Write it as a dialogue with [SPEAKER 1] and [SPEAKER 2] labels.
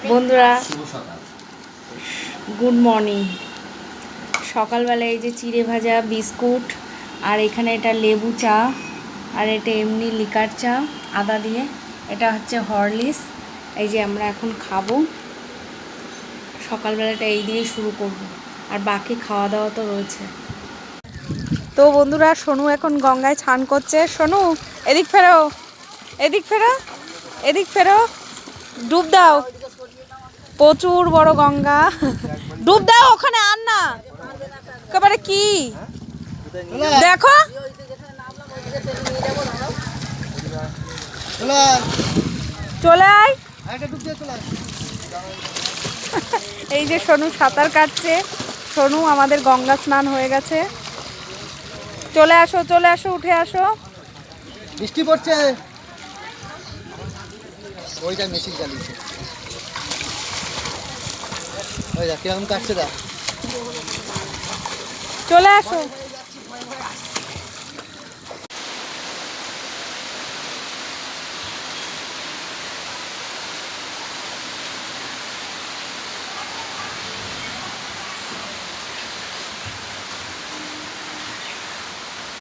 [SPEAKER 1] বন্ধুরা good morning. সকালবেলা এই যে চিড়ে ভাজা বিস্কুট, আর এখানে এটা লেবু চা, আর এটা এমনি লিকার চা আদা দিয়ে, এটা হচ্ছে হরলিক্স। এই যে আমরা এখন খাবো, সকালবেলাটা এই দিয়ে শুরু করব, আর বাকি খাওয়া দাওয়া তো রয়েছে। তো বন্ধুরা, সোনু এখন গঙ্গায় স্নান করছে। সোনু, এদিক ফেরো, এদিক ফেরো, এদিক ফেরো, ডুব দাও। প্রচুর বড় গঙ্গা, ডুব দাও ওখানে, আর না একেবারে কি দেখো, চলে আয়। এই যে সোনু সাঁতার কাটছে। সোনু, আমাদের গঙ্গা স্নান হয়ে গেছে। চলে আসো, চলে আসো, উঠে আসো।
[SPEAKER 2] বৃষ্টি পড়ছে, ওইটা মেশিন চালিয়েছে। ওই দেখ কিরকম কাটছে, দেখ।
[SPEAKER 1] চলে আসো।